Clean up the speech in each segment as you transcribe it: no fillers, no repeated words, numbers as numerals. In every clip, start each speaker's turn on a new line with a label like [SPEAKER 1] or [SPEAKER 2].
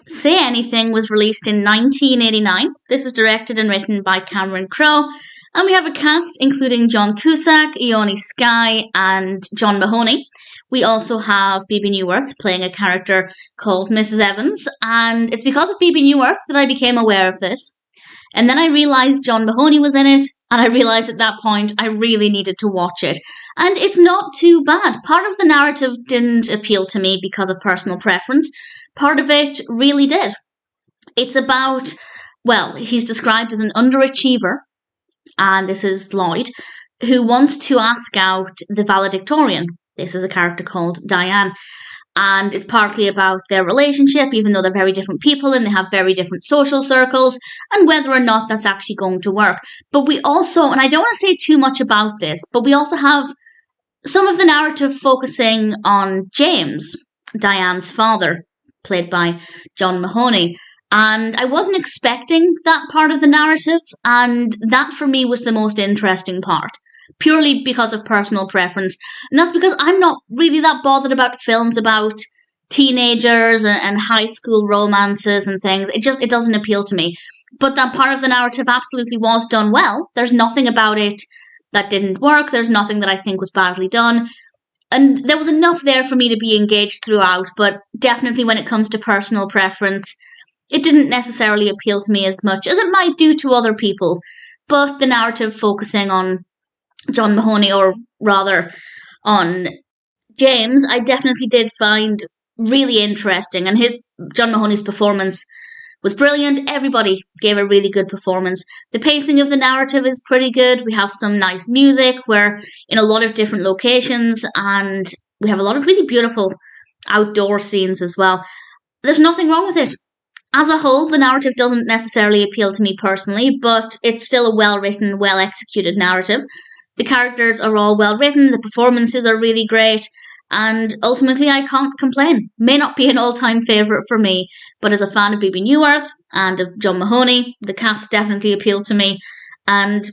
[SPEAKER 1] Say Anything was released in 1989. This is directed and written by Cameron Crowe. And we have a cast including John Cusack, Ione Skye, and John Mahoney. We also have Bebe Neuwirth playing a character called Mrs. Evans. And it's because of Bebe Neuwirth that I became aware of this. And then I realised John Mahoney was in it, and I realised at that point I really needed to watch it. And it's not too bad. Part of the narrative didn't appeal to me because of personal preference. Part of it really did. It's about, well, he's described as an underachiever, and this is Lloyd, who wants to ask out the valedictorian. This is a character called Diane. And it's partly about their relationship, even though they're very different people and they have very different social circles, and whether or not that's actually going to work. But we also, and I don't want to say too much about this, but we also have some of the narrative focusing on James, Diane's father, played by John Mahoney. And I wasn't expecting that part of the narrative, and that for me was the most interesting part. Purely because of personal preference. And that's because I'm not really that bothered about films about teenagers and high school romances and things. It doesn't appeal to me. But that part of the narrative absolutely was done well. There's nothing about it that didn't work. There's nothing that I think was badly done. And there was enough there for me to be engaged throughout. But definitely when it comes to personal preference, it didn't necessarily appeal to me as much as it might do to other people. But the narrative focusing on John Mahoney, or rather on James, I definitely did find really interesting. And John Mahoney's performance was brilliant. Everybody gave a really good performance. The pacing of the narrative is pretty good. We have some nice music. We're in a lot of different locations, and we have a lot of really beautiful outdoor scenes as well. There's nothing wrong with it. As a whole, the narrative doesn't necessarily appeal to me personally, but it's still a well-written, well-executed narrative. The characters are all well written, the performances are really great, and ultimately I can't complain. May not be an all-time favourite for me, but as a fan of Bebe Neuwirth and of John Mahoney, the cast definitely appealed to me. And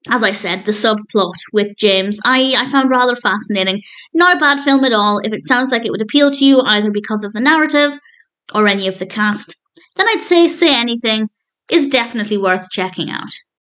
[SPEAKER 1] as I said, the subplot with James, I found rather fascinating. Not a bad film at all. If it sounds like it would appeal to you either because of the narrative or any of the cast, then I'd say Anything is definitely worth checking out.